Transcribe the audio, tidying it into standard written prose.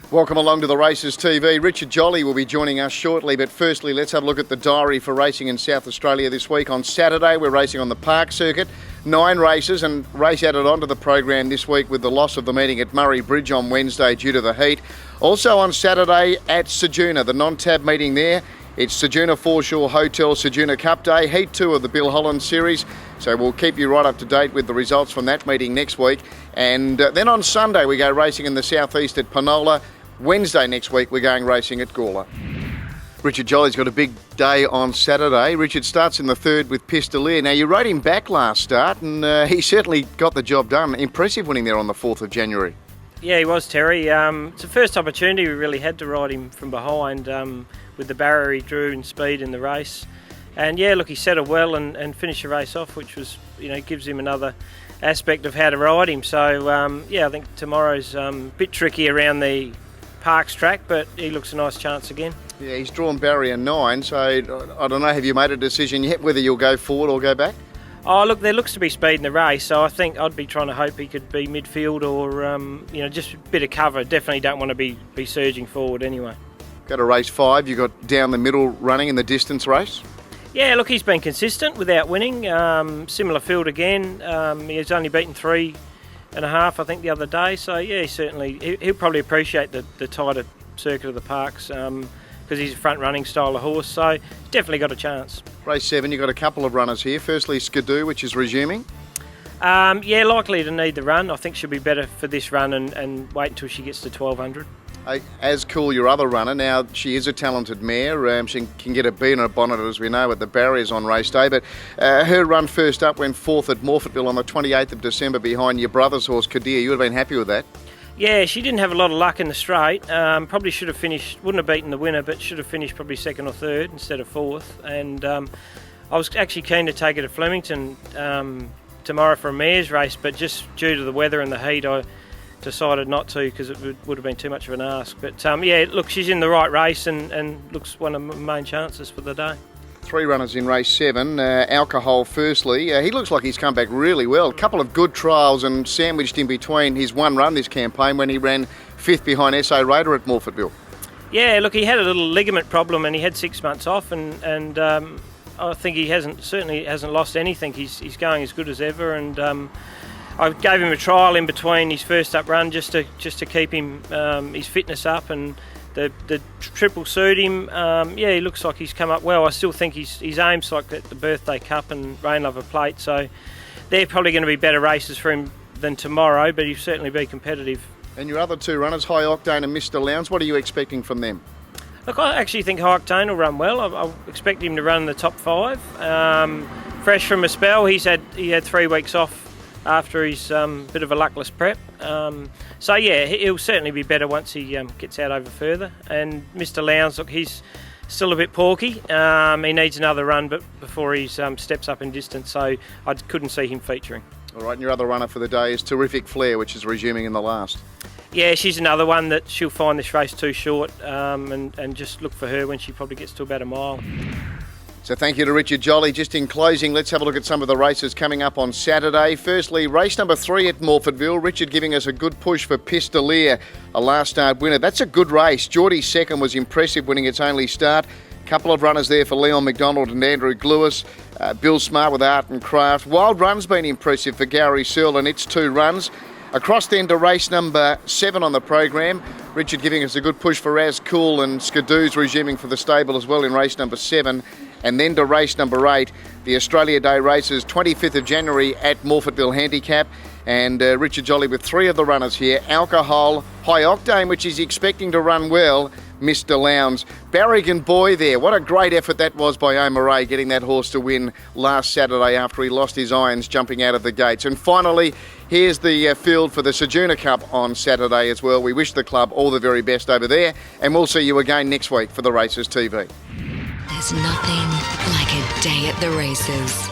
Welcome along to the Races TV. Richard Jolly will be joining us shortly, but firstly let's have a look at the diary for racing in South Australia this week. On Saturday we're racing on the Park circuit, 9 races, and race added onto the program this week with the loss of the meeting at Murray Bridge on Wednesday due to the heat. Also on Saturday at Ceduna, the non-tab meeting there. It's Ceduna Foreshore Hotel Ceduna Cup Day, Heat 2 of the Bill Holland Series. So we'll keep you right up to date with the results from that meeting next week. And then on Sunday we go racing in the southeast at Panola. Wednesday next week we're going racing at Gawler. Richard Jolly's got a big day on Saturday. Richard starts in the third with Pistolier. Now you rode him back last start and he certainly got the job done. Impressive winning there on the 4th of January. Yeah, he was, Terry. It's the first opportunity we really had to ride him from behind with the barrier he drew in speed in the race. And yeah, look, he settled well and finished the race off, which was, gives him another aspect of how to ride him. So yeah, I think tomorrow's a bit tricky around the Parks track, but he looks a nice chance again. Yeah, he's drawn barrier 9, so I don't know, have you made a decision yet whether you'll go forward or go back? Oh, look, there looks to be speed in the race, so I think I'd be trying to hope he could be midfield or, just a bit of cover. Definitely don't want to be surging forward anyway. Go to race 5, you got down the middle running in the distance race? Yeah, look, he's been consistent without winning. Similar field again. He's only beaten 3.5, I think, the other day. So yeah, he'll probably appreciate the tighter circuit of the Parks because he's a front running style of horse. So he's definitely got a chance. Race 7, you've got a couple of runners here. Firstly, Ceduna, which is resuming. Yeah, likely to need the run. I think she'll be better for this run and wait until she gets to 1200. As Cool, your other runner, now she is a talented mare. She can get a bee in her bonnet, as we know, at the barriers on race day. But her run first up went 4th at Morphettville on the 28th of December behind your brother's horse, Ceduna. You would have been happy with that? Yeah, she didn't have a lot of luck in the straight. Probably should have finished, wouldn't have beaten the winner, but should have finished probably 2nd or 3rd instead of 4th. And I was actually keen to take her to Flemington tomorrow for a mare's race, but just due to the weather and the heat, I decided not to because it would have been too much of an ask. But yeah, look, she's in the right race and looks one of my main chances for the day. 3 runners in race 7. Alcohol firstly. He looks like he's come back really well. A couple of good trials and sandwiched in between his one run this campaign when he ran 5th behind SA Raider at Morphettville. Yeah, look, he had a little ligament problem and he had 6 months off and I think he certainly hasn't lost anything. He's going as good as ever, and I gave him a trial in between his first up run just to keep him his fitness up, and the triple suit him. Yeah, he looks like he's come up well. I still think his aim's like at the Birthday Cup and Rain Lover Plate, so they're probably going to be better races for him than tomorrow, but he'll certainly be competitive. And your other 2 runners, High Octane and Mr. Lowndes, what are you expecting from them? Look, I actually think High Octane will run well. I expect him to run in the top 5. Fresh from a spell, he had 3 weeks off after his bit of a luckless prep. So yeah, he'll certainly be better once he gets out over further. And Mr. Lowndes, look, he's still a bit porky. He needs another run before he steps up in distance, so I couldn't see him featuring. All right, and your other runner for the day is Terrific Flair, which is resuming in the last. Yeah, she's another one that she'll find this race too short, and just look for her when she probably gets to about a mile. So thank you to Richard Jolly. Just in closing, let's have a look at some of the races coming up on Saturday. Firstly, race number 3 at Morphettville. Richard giving us a good push for Pistolier, a last start winner. That's a good race. Geordie's second was impressive, winning its only start. Couple of runners there for Leon McDonald and Andrew Glewis. Bill Smart with Art and Craft. Wild Run's been impressive for Gary Searle and its 2 runs. Across then to race number 7 on the program. Richard giving us a good push for As Cool, and Skiddoo's resuming for the stable as well in race number 7. And then to race number 8, the Australia Day races, 25th of January at Morphettville Handicap. And Richard Jolly with 3 of the runners here. Alcohol, High Octane, which is expecting to run well, Mr. Lowndes. Barrigan Boy there. What a great effort that was by O'Murray, getting that horse to win last Saturday after he lost his irons jumping out of the gates. And finally, here's the field for the Ceduna Cup on Saturday as well. We wish the club all the very best over there, and we'll see you again next week for the Races TV. There's nothing like a day at the races.